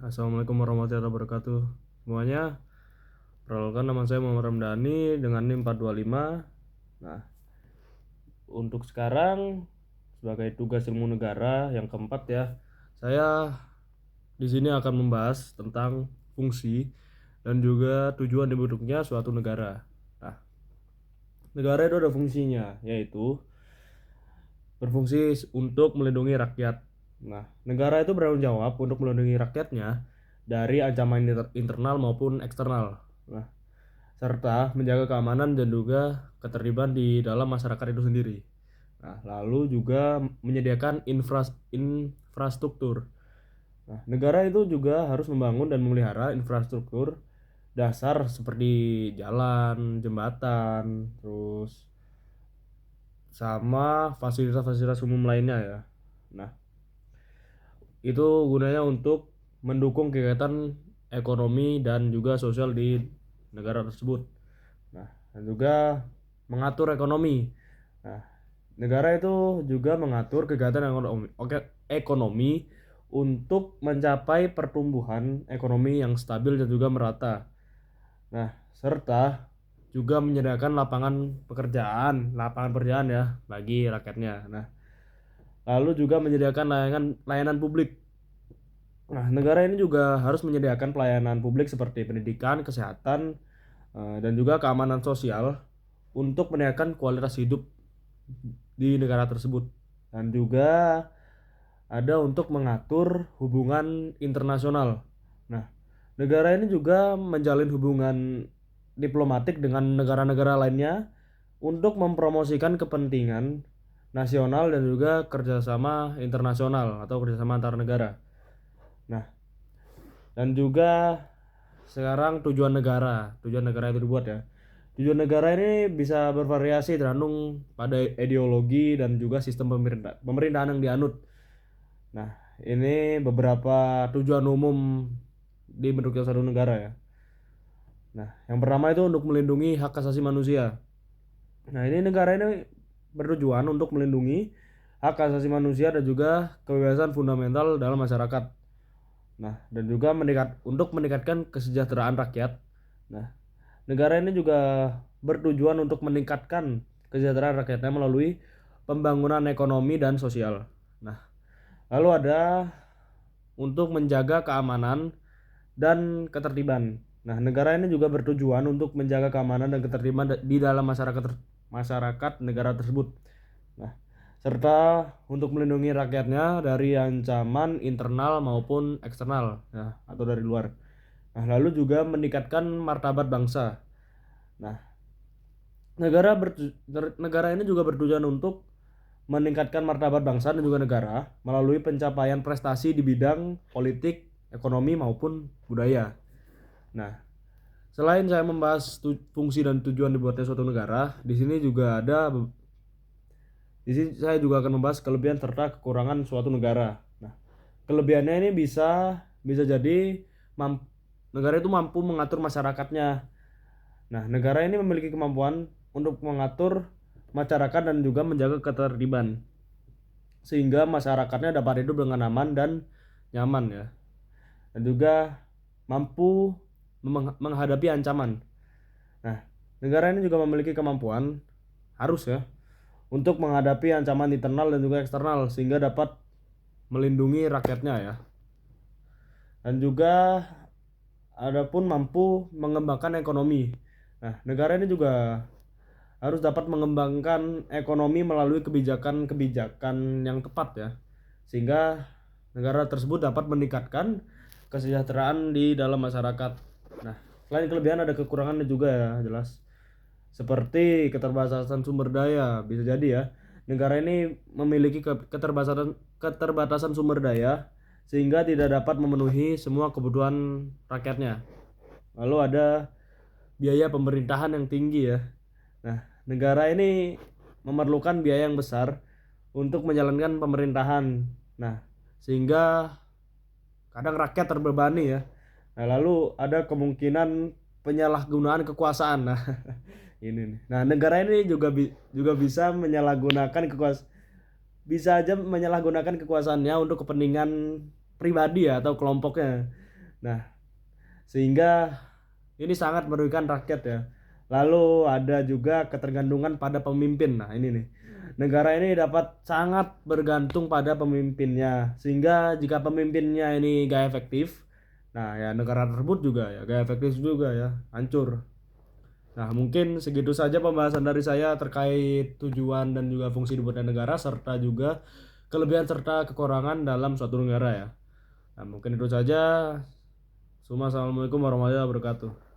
Assalamualaikum warahmatullahi wabarakatuh semuanya. Perkenalkan, nama saya Muhammad Ramdhani dengan NIM 425. Nah, untuk sekarang sebagai tugas ilmu negara yang keempat ya, saya di sini akan membahas tentang fungsi dan juga tujuan dibentuknya suatu negara. Nah, negara itu ada fungsinya, yaitu berfungsi untuk melindungi rakyat. Nah, negara itu bertanggung jawab untuk melindungi rakyatnya dari ancaman internal maupun eksternal. Nah, serta menjaga keamanan dan juga ketertiban di dalam masyarakat itu sendiri. Nah, lalu juga menyediakan infrastruktur. Nah, negara itu juga harus membangun dan memelihara infrastruktur dasar seperti jalan, jembatan, terus sama fasilitas-fasilitas umum lainnya ya. Nah, itu gunanya untuk mendukung kegiatan ekonomi dan juga sosial di negara tersebut. Nah, dan juga mengatur ekonomi. Nah, negara itu juga mengatur kegiatan ekonomi untuk mencapai pertumbuhan ekonomi yang stabil dan juga merata. Nah, serta juga menyediakan lapangan pekerjaan ya bagi rakyatnya. Nah, lalu juga menyediakan layanan publik. Nah, negara ini juga harus menyediakan pelayanan publik seperti pendidikan, kesehatan, dan juga keamanan sosial untuk meningkatkan kualitas hidup di negara tersebut. Dan juga ada untuk mengatur hubungan internasional. Nah, negara ini juga menjalin hubungan diplomatik dengan negara-negara lainnya untuk mempromosikan kepentingan nasional dan juga kerjasama internasional atau kerjasama antar negara. Nah, dan juga sekarang tujuan negara itu dibuat ya. Tujuan negara ini bisa bervariasi tergantung pada ideologi dan juga sistem pemerintahan yang dianut. Nah, ini beberapa tujuan umum di bentuknya suatu negara ya. Nah, yang pertama itu untuk melindungi hak asasi manusia. Nah, ini negara ini bertujuan untuk melindungi hak asasi manusia dan juga kebebasan fundamental dalam masyarakat. Nah, dan juga untuk meningkatkan kesejahteraan rakyat. Nah, negara ini juga bertujuan untuk meningkatkan kesejahteraan rakyatnya melalui pembangunan ekonomi dan sosial. Nah, lalu ada untuk menjaga keamanan dan ketertiban. Nah, negara ini juga bertujuan untuk menjaga keamanan dan ketertiban di dalam masyarakat negara tersebut. Nah, serta untuk melindungi rakyatnya dari ancaman internal maupun eksternal ya, atau dari luar. Nah, lalu juga meningkatkan martabat bangsa. Nah, negara ini juga bertujuan untuk meningkatkan martabat bangsa dan juga negara melalui pencapaian prestasi di bidang politik, ekonomi maupun budaya. Nah, selain saya membahas fungsi dan tujuan dibuatnya suatu negara, di sini saya juga akan membahas kelebihan serta kekurangan suatu negara. Nah, kelebihannya ini bisa jadi negara itu mampu mengatur masyarakatnya. Nah, negara ini memiliki kemampuan untuk mengatur masyarakat dan juga menjaga ketertiban sehingga masyarakatnya dapat hidup dengan aman dan nyaman ya. Dan juga mampu menghadapi ancaman. Nah, negara ini juga memiliki kemampuan harus ya untuk menghadapi ancaman internal dan juga eksternal sehingga dapat melindungi rakyatnya ya. Dan juga adapun mampu mengembangkan ekonomi. Nah, negara ini juga harus dapat mengembangkan ekonomi melalui kebijakan-kebijakan yang tepat ya. Sehingga negara tersebut dapat meningkatkan kesejahteraan di dalam masyarakat. Nah, selain kelebihan ada kekurangannya juga ya, jelas. Seperti keterbatasan sumber daya, bisa jadi ya. Negara ini memiliki keterbatasan sumber daya sehingga tidak dapat memenuhi semua kebutuhan rakyatnya. Lalu ada biaya pemerintahan yang tinggi ya. Nah, negara ini memerlukan biaya yang besar untuk menjalankan pemerintahan. Nah, sehingga kadang rakyat terbebani ya. Nah, lalu ada kemungkinan penyalahgunaan kekuasaan. Nah, ini nih. Nah, negara ini juga bisa menyalahgunakan bisa aja menyalahgunakan kekuasaannya untuk kepentingan pribadi ya atau kelompoknya. Nah, sehingga ini sangat merugikan rakyat ya. Lalu ada juga ketergantungan pada pemimpin. Nah, ini nih. Negara ini dapat sangat bergantung pada pemimpinnya. Sehingga jika pemimpinnya ini gak efektif, nah ya negara tersebut juga ya gak efektif juga ya, hancur. Nah, mungkin segitu saja pembahasan dari saya terkait tujuan dan juga fungsi dibuatnya negara serta juga kelebihan serta kekurangan dalam suatu negara ya. Nah, mungkin itu saja. Assalamualaikum warahmatullahi wabarakatuh.